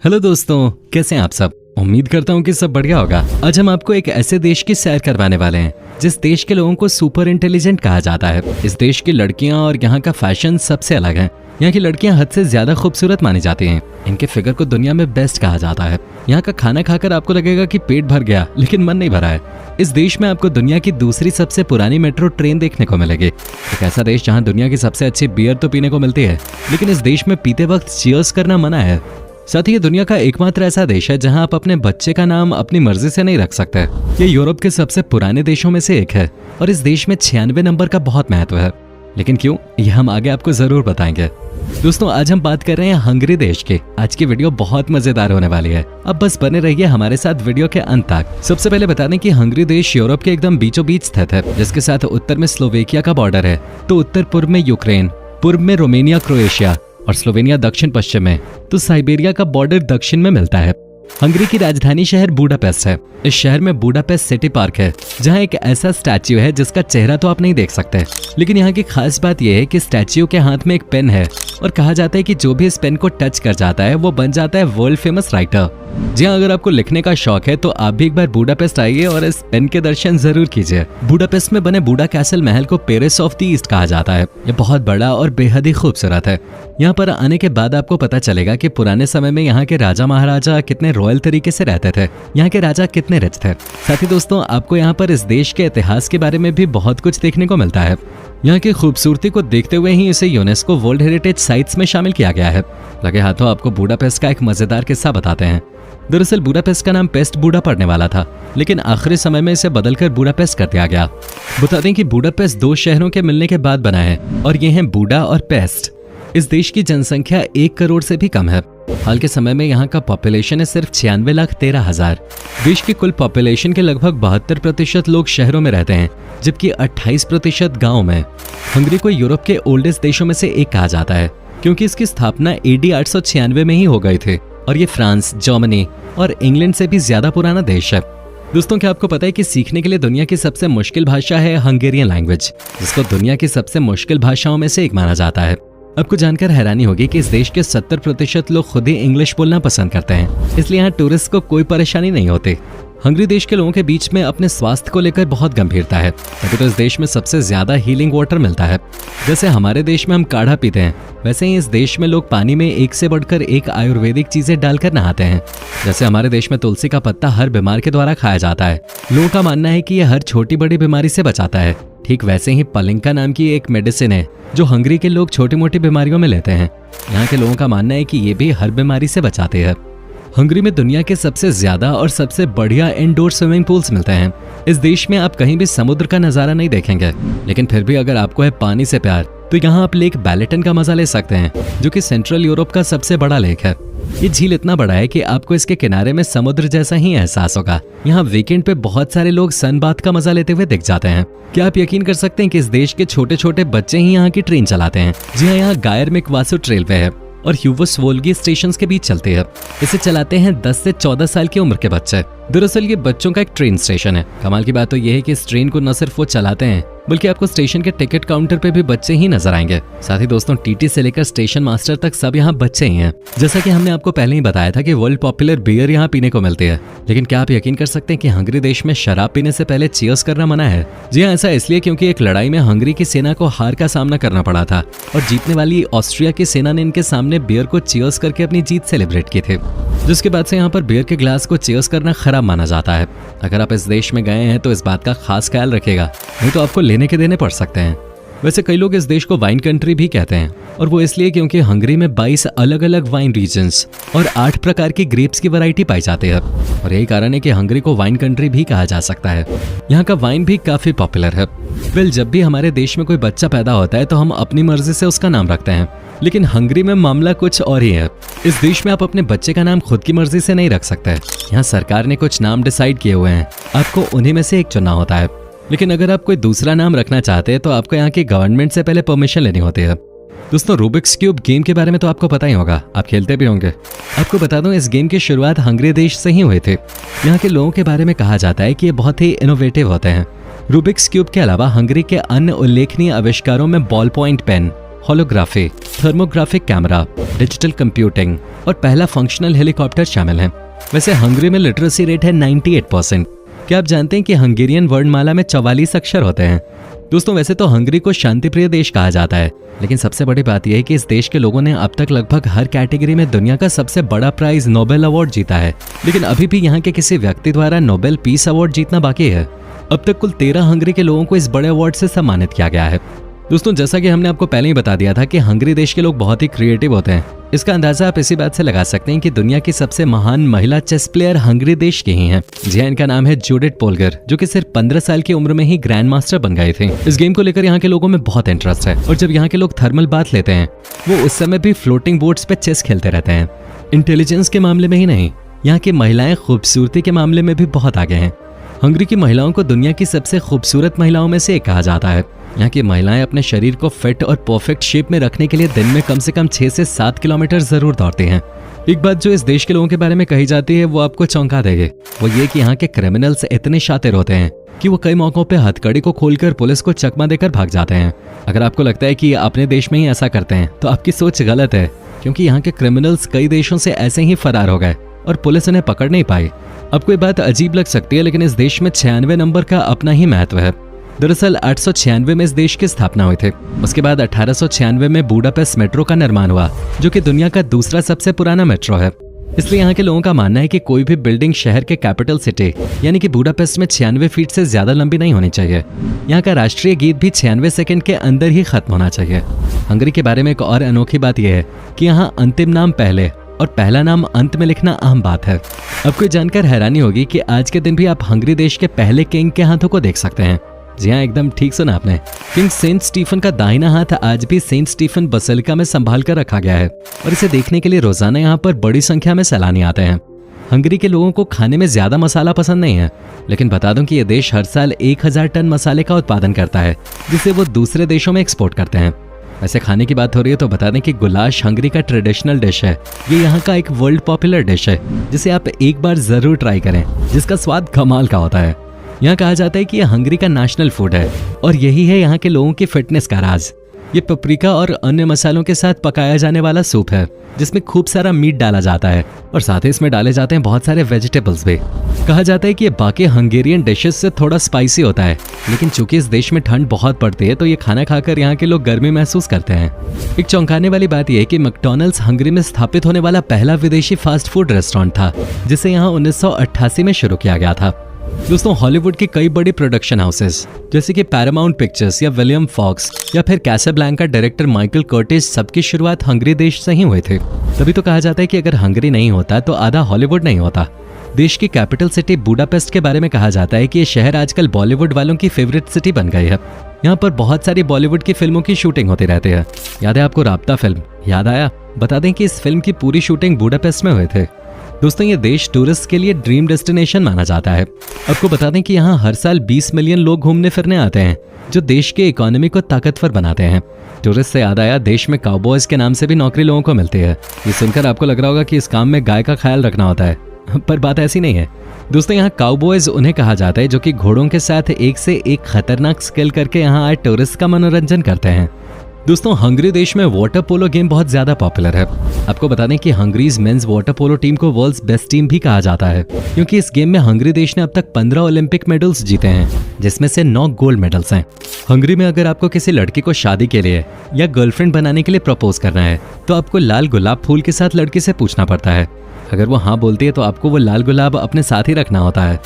Hello दोस्तों, कैसे हैं आप सब। उम्मीद करता हूँ कि सब बढ़िया होगा। आज हम आपको एक ऐसे देश की सैर करवाने वाले हैं जिस देश के लोगों को सुपर इंटेलिजेंट कहा जाता है। इस देश की लड़कियां और यहाँ का फैशन सबसे अलग है। यहाँ की लड़कियां हद से ज्यादा खूबसूरत मानी जाती हैं। इनके फिगर को दुनिया में बेस्ट कहा जाता है। यहाँ का खाना खाकर आपको लगेगा कि पेट भर गया, लेकिन मन नहीं भरा है। इस देश में आपको दुनिया की दूसरी सबसे पुरानी मेट्रो ट्रेन देखने को मिलेगी। एक ऐसा देश जहाँ दुनिया की सबसे अच्छी बियर तो पीने को मिलती है, लेकिन इस देश में पीते वक्त चीयर्स करना मना है। साथ ही ये दुनिया का एकमात्र ऐसा देश है जहां आप अपने बच्चे का नाम अपनी मर्जी से नहीं रख सकते। ये यूरोप के सबसे पुराने देशों में से एक है और इस देश में 96 नंबर का बहुत महत्व है। लेकिन क्यों, ये हम आगे आपको जरूर बताएंगे। दोस्तों, आज हम बात कर रहे हैं हंगरी देश की। आज की वीडियो बहुत मजेदार होने वाली है। अब बस बने रहिए हमारे साथ वीडियो के अंत तक। सबसे पहले बता दें कि हंगरी देश यूरोप के एकदम बीचों बीच स्थित है, जिसके साथ उत्तर में स्लोवेकिया का बॉर्डर है, तो उत्तर पूर्व में यूक्रेन, पूर्व में रोमेनिया, क्रोएशिया और स्लोवेनिया दक्षिण पश्चिम में, तो साइबेरिया का बॉर्डर दक्षिण में मिलता है। हंगरी की राजधानी शहर बुडापेस्ट है। इस शहर में बुडापेस्ट सिटी पार्क है, जहां एक ऐसा स्टैच्यू है जिसका चेहरा तो आप नहीं देख सकते, लेकिन यहाँ की खास बात यह है कि स्टैच्यू के हाथ में एक पेन है और कहा जाता है कि जो भी इस पेन को टच कर जाता है वो बन जाता है वर्ल्ड फेमस राइटर। जी हाँ, अगर आपको लिखने का शौक है तो आप भी एक बार बुडापेस्ट आइए और इस पेन के दर्शन जरूर कीजिए। बुडापेस्ट में बने बुडा कैसल महल को पेरिस ऑफ द ईस्ट कहा जाता है। ये बहुत बड़ा और बेहद ही खूबसूरत है। यहाँ पर आने के बाद आपको पता चलेगा कि पुराने समय में यहाँ के राजा महाराजा कितने रॉयल तरीके से रहते थे, यहाँ के राजा कितने रिच थे। साथ ही दोस्तों, आपको यहाँ पर इस देश के इतिहास के बारे में भी बहुत कुछ देखने को मिलता है। यहाँ की खूबसूरती को देखते हुए ही इसे यूनेस्को वर्ल्ड हेरिटेज साइट्स में शामिल किया गया है। लगे हाथों आपको बुडापेस्ट का एक मजेदार किस्सा बताते हैं। दरअसल बुडापेस्ट का नाम पेस्ट बुडा पड़ने वाला था, लेकिन आखिरी समय में इसे बदलकर बुडापेस्ट कर दिया गया। बता दें कि बुडापेस्ट दो शहरों के मिलने के बाद बना है और ये हैं बुडा और पेस्ट। इस देश की जनसंख्या 1 करोड़ से भी कम है। हाल के समय में यहाँ का पॉपुलेशन है सिर्फ 96,13,000। देश की कुल पॉपुलेशन के लगभग 72% लोग शहरों में रहते हैं, जबकि 28% गाँव में। हंगरी को यूरोप के ओल्डेस्ट देशों में से एक कहा जाता है, क्योंकि इसकी स्थापना AD 896 में ही हो गई थी और ये फ्रांस, जर्मनी और इंग्लैंड से भी ज्यादा पुराना देश है। दोस्तों, क्या आपको पता है कि सीखने के लिए दुनिया की सबसे मुश्किल भाषा है हंगेरियन लैंग्वेज, जिसको दुनिया की सबसे मुश्किल भाषाओं में से एक माना जाता है। आपको जानकर हैरानी होगी कि इस देश के 70% लोग खुद ही इंग्लिश बोलना पसंद करते हैं, इसलिए यहाँ टूरिस्ट को कोई परेशानी नहीं होती। हंगरी देश के लोगों के बीच में अपने स्वास्थ्य को लेकर बहुत गंभीरता है, तभी तो इस देश में सबसे ज्यादा हीलिंग वाटर मिलता है। जैसे हमारे देश में हम काढ़ा पीते हैं, वैसे ही इस देश में लोग पानी में एक से बढ़कर एक आयुर्वेदिक चीजें डालकर नहाते हैं। जैसे हमारे देश में तुलसी का पत्ता हर बीमार के द्वारा खाया जाता है। लोगों का मानना है कि यह हर छोटी बड़ी बीमारी से बचाता है। ठीक वैसे ही पलिंका नाम की एक मेडिसिन है जो हंगरी के लोग छोटी मोटी बीमारियों में लेते हैं। यहाँ के लोगों का मानना है कि ये भी हर बीमारी से बचाते हैं। हंगरी में दुनिया के सबसे ज्यादा और सबसे बढ़िया इंडोर स्विमिंग पूल्स मिलते हैं। इस देश में आप कहीं भी समुद्र का नजारा नहीं देखेंगे, लेकिन फिर भी अगर आपको है पानी से प्यार, तो यहाँ आप लेक बैलेटन का मजा ले सकते हैं, जो कि सेंट्रल यूरोप का सबसे बड़ा लेक है। ये झील इतना बड़ा है कि आपको इसके किनारे में समुद्र जैसा ही एहसास होगा। यहाँ वीकेंड पे बहुत सारे लोग सनबाथ का मजा लेते हुए दिख जाते हैं। क्या आप यकीन कर सकते हैं कि इस देश के छोटे छोटे बच्चे ही यहाँ की ट्रेन चलाते हैं। जी हाँ, यहाँ गायरमिक वासुट रेलवे है और ह्यूवस वोल्गी स्टेशन के बीच चलती है। इसे चलाते हैं 10 से 14 साल की उम्र के बच्चे। दरअसल ये बच्चों का एक ट्रेन स्टेशन है। कमाल की बात तो यह है कि इस ट्रेन को न सिर्फ वो चलाते हैं, बल्कि आपको स्टेशन के टिकट काउंटर पे भी बच्चे ही नजर आएंगे। साथ ही दोस्तों, टीटी से लेकर स्टेशन मास्टर तक सब यहाँ बच्चे ही हैं। जैसा कि हमने आपको पहले ही बताया था कि वर्ल्ड पॉपुलर बियर यहाँ पीने को मिलती है, लेकिन क्या आप यकीन कर सकते हैं कि हंगरी देश में शराब पीने से पहले चीयर्स करना मना है। जी हाँ, ऐसा इसलिए क्योंकि एक लड़ाई में हंगरी की सेना को हार का सामना करना पड़ा था और जीतने वाली ऑस्ट्रिया की सेना ने इनके सामने बियर को चीयर्स करके अपनी जीत सेलिब्रेट की थी, जिसके बाद से यहाँ पर बियर के ग्लास को चीयर्स करना खराब माना जाता है। अगर आप इस देश में गए हैं तो इस बात का खास ख्याल रखिएगा, नहीं तो आपको लेने के देने पड़ सकते हैं। वैसे कई लोग इस देश को वाइन कंट्री भी कहते हैं, और वो इसलिए क्योंकि हंगरी में 22 अलग अलग वाइन रीजन्स और 8 प्रकार की ग्रेप्स की वैरायटी पाई जाती है, और यही कारण है कि हंगरी को वाइन कंट्री भी कहा जा सकता है। यहाँ का वाइन भी काफी पॉपुलर है। जब भी हमारे देश में कोई बच्चा पैदा होता है तो हम अपनी मर्जी से उसका नाम रखते हैं, लेकिन हंगरी में मामला कुछ और ही है। इस देश में आप अपने बच्चे का नाम खुद की मर्जी से नहीं रख सकते। यहाँ सरकार ने कुछ नाम डिसाइड किए हुए हैं, आपको उन्हीं में से एक चुनना होता है। लेकिन अगर आप कोई दूसरा नाम रखना चाहते हैं तो आपको यहाँ की गवर्नमेंट से पहले परमिशन लेनी होती है। दोस्तों, रूबिक्स क्यूब गेम के बारे में तो आपको पता ही होगा, आप खेलते भी होंगे। आपको बता दूं, इस गेम की शुरुआत हंगरी देश से ही हुई थी। यहाँ के लोगों के बारे में कहा जाता है कि ये बहुत ही इनोवेटिव होते हैं। रूबिक्स क्यूब के अलावा हंगरी के अन्य उल्लेखनीय आविष्कारों में ballpoint pen, holography, thermographic camera, digital computing और पहला फंक्शनल हेलीकॉप्टर शामिल है। वैसे हंगरी में लिटरेसी रेट है 98%। क्या आप जानते हैं कि हंगेरियन वर्णमाला में 44 अक्षर होते हैं? दोस्तों वैसे तो हंगरी को शांतिप्रिय देश कहा जाता है, लेकिन सबसे बड़ी बात यह है कि इस देश के लोगों ने अब तक लगभग हर कैटेगरी में दुनिया का सबसे बड़ा प्राइज नोबेल अवार्ड जीता है। लेकिन अभी भी यहाँ के किसी व्यक्ति द्वारा नोबेल पीस अवार्ड जीतना बाकी है। अब तक कुल 13 हंगरी के लोगों को इस बड़े अवार्ड से सम्मानित किया गया है। दोस्तों जैसा कि हमने आपको पहले ही बता दिया था कि हंगरी देश के लोग बहुत ही क्रिएटिव होते हैं। इसका अंदाजा आप इसी बात से लगा सकते हैं कि दुनिया की सबसे महान महिला चेस प्लेयर हंगरी देश की ही हैं। जी हाँ, इनका नाम है जूडिथ पोलगर, जो कि सिर्फ 15 साल की उम्र में ही ग्रैंड मास्टर बन गए थे। इस गेम को लेकर यहाँ के लोगों में बहुत इंटरेस्ट है और जब यहाँ के लोग थर्मल बाथ लेते हैं वो उस समय भी फ्लोटिंग बोट्स पे चेस खेलते रहते हैं। इंटेलिजेंस के मामले में ही नहीं, यहाँ की महिलाएं खूबसूरती के मामले में भी बहुत आगे हैं। हंगरी की महिलाओं को दुनिया की सबसे खूबसूरत महिलाओं में से एक कहा जाता है। यहाँ की महिलाएं अपने शरीर को फिट और परफेक्ट शेप में रखने के लिए दिन में कम से कम 6 से 7 किलोमीटर जरूर दौड़ती हैं। एक बात जो इस देश के लोगों के बारे में कही जाती है वो आपको चौंका देगी। वो ये कि यहाँ के क्रिमिनल्स इतने शातिर होते हैं कि वो कई मौकों पे हथकड़ी को खोलकर पुलिस को चकमा देकर भाग जाते हैं। अगर आपको लगता है कि अपने देश में ही ऐसा करते हैं तो आपकी सोच गलत है, क्योंकि यहाँ के क्रिमिनल्स कई देशों से ऐसे ही फरार हो गए और पुलिस उन्हें पकड़ नहीं पाई। आपको ये बात अजीब लग सकती है, लेकिन इस देश में 96 नंबर का अपना ही महत्व है। दरअसल 896 में इस देश की स्थापना हुई थी। उसके बाद 1896 में बुडापेस्ट मेट्रो का निर्माण हुआ, जो कि दुनिया का दूसरा सबसे पुराना मेट्रो है। इसलिए यहाँ के लोगों का मानना है कि कोई भी बिल्डिंग शहर के कैपिटल सिटी यानी कि बुडापेस्ट में 96 फीट से ज्यादा लंबी नहीं होनी चाहिए। यहाँ का राष्ट्रीय गीत भी 96 सेकंड के अंदर ही खत्म होना चाहिए। हंगरी के बारे में एक और अनोखी बात यह है कि यहाँ अंतिम नाम पहले और पहला नाम अंत में लिखना अहम बात है। आपको जानकर हैरानी होगी कि आज के दिन भी आप हंगरी देश के पहले किंग के हाथों को देख सकते हैं। जी हाँ, एकदम ठीक सुना आपने। किंग सेंट स्टीफन का दाहिना हाथ आज भी सेंट स्टीफन बसिलिका में संभाल कर रखा गया है और इसे देखने के लिए रोजाना यहाँ पर बड़ी संख्या में सैलानी आते हैं। हंगरी के लोगों को खाने में ज्यादा मसाला पसंद नहीं है, लेकिन बता दूं कि ये देश हर साल 1000 टन मसाले का उत्पादन करता है, जिसे वो दूसरे देशों में एक्सपोर्ट करते हैं। वैसे खाने की बात हो रही है तो बता दें कि गुलाश हंगरी का ट्रेडिशनल डिश है। ये यहाँ का एक वर्ल्ड पॉपुलर डिश है जिसे आप एक बार जरूर ट्राई करें, जिसका स्वाद कमाल का होता है। यहाँ कहा जाता है कि यह हंगरी का नेशनल फूड है और यही है यहाँ के लोगों की फिटनेस का राज। ये पपरिका और अन्य मसालों के साथ पकाया जाने वाला सूप है जिसमें खूब सारा मीट डाला जाता है और साथ ही इसमें डाले जाते हैं बहुत सारे वेजिटेबल्स भी। कहा जाता है कि ये बाकी हंगेरियन डिशेस से थोड़ा स्पाइसी होता है, लेकिन चूंकि इस देश में ठंड बहुत पड़ती है तो ये खाना खाकर यहाँ के लोग गर्मी महसूस करते हैं। एक चौंकाने वाली बात यह है कि मैकडॉनल्ड्स हंगरी में स्थापित होने वाला पहला विदेशी फास्ट फूड रेस्टोरेंट था, जिसे यहाँ 1988 में शुरू किया गया था। दोस्तों हॉलीवुड की कई बड़ी प्रोडक्शन हाउसेस जैसे कि पैरामाउंट पिक्चर्स या विलियम फॉक्स या फिर कैसाब्लैंका डायरेक्टर माइकल कर्टिस, सबकी शुरुआत हंगरी देश से ही हुए थे। तभी तो कहा जाता है कि अगर हंगरी नहीं होता तो आधा हॉलीवुड नहीं होता। देश की कैपिटल सिटी बुडापेस्ट के बारे में कहा जाता है कि ये शहर आजकल बॉलीवुड वालों की फेवरेट सिटी बन गई है। यहाँ पर बहुत सारी बॉलीवुड की फिल्मों की शूटिंग होती रहती है। याद है आपको राब्ता फिल्म? याद आया? बता दें कि इस फिल्म की पूरी शूटिंग बुडापेस्ट में हुए थे। दोस्तों ये देश टूरिस्ट के लिए ड्रीम डेस्टिनेशन माना जाता है। आपको बता दें कि यहाँ हर साल 20 मिलियन लोग घूमने फिरने आते हैं, जो देश के इकोनॉमी को ताकतवर बनाते हैं। टूरिस्ट से याद आया, देश में काउबॉयज के नाम से भी नौकरी लोगों को मिलती है। ये सुनकर आपको लग रहा होगा कि इस काम में गाय का ख्याल रखना होता है, पर बात ऐसी नहीं है। दोस्तों यहाँ काउबॉयज उन्हें कहा जाता है जो कि घोड़ों के साथ एक से एक खतरनाक स्किल करके यहाँ आए टूरिस्ट का मनोरंजन करते हैं। दोस्तों हंगरी देश में वाटर पोलो गेम बहुत ज्यादा पॉपुलर है। आपको बता दें कि हंगरीज मेंस वाटर पोलो टीम को वर्ल्ड्स बेस्ट टीम भी कहा जाता है, क्योंकि इस गेम में हंगरी देश ने अब तक 15 ओलंपिक मेडल्स जीते हैं, जिसमें से 9 गोल्ड मेडल्स हैं। हंगरी में अगर आपको किसी लड़की को शादी के लिए या गर्लफ्रेंड बनाने के लिए प्रपोज करना है तो आपको लाल गुलाब फूल के साथ लड़की से पूछना पड़ता है। अगर वो हाँ बोलती है तो आपको वो लाल गुलाब अपने साथ ही रखना होता है।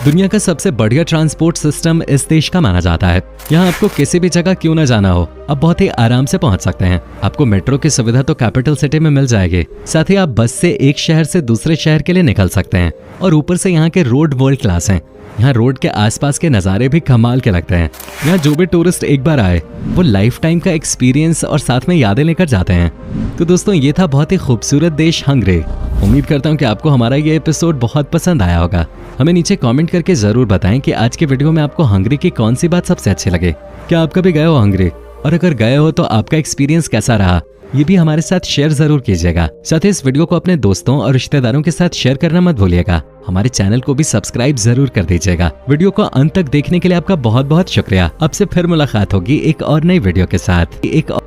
दुनिया का सबसे बढ़िया ट्रांसपोर्ट सिस्टम इस देश का माना जाता है। यहाँ आपको किसी भी जगह क्यों न जाना हो, आप बहुत ही आराम से पहुंच सकते हैं। आपको मेट्रो की सुविधा तो कैपिटल सिटी में मिल जाएगी, साथ ही आप बस से एक शहर से दूसरे शहर के लिए निकल सकते हैं और ऊपर से यहाँ के रोड वर्ल्ड क्लास हैं। यहाँ रोड के आसपास के नज़ारे भी कमाल के लगते हैं। यहाँ जो भी टूरिस्ट एक बार आए वो लाइफ टाइम का एक्सपीरियंस और साथ में यादें लेकर जाते हैं। तो दोस्तों ये था बहुत ही खूबसूरत देश हंगरी। उम्मीद करता हूँ कि आपको हमारा ये एपिसोड बहुत पसंद आया होगा। हमें नीचे कमेंट करके जरूर बताएं कि आज के वीडियो में आपको हंगरी की कौन सी बात सबसे अच्छी लगे। क्या आप कभी गए हो हंगरी, और अगर गए हो तो आपका एक्सपीरियंस कैसा रहा, ये भी हमारे साथ शेयर जरूर कीजिएगा। साथ ही इस वीडियो को अपने दोस्तों और रिश्तेदारों के साथ शेयर करना मत भूलिएगा। हमारे चैनल को भी सब्सक्राइब जरूर कर दीजिएगा। वीडियो को अंत तक देखने के लिए आपका बहुत बहुत शुक्रिया। अब से फिर मुलाकात होगी एक और नई वीडियो के साथ।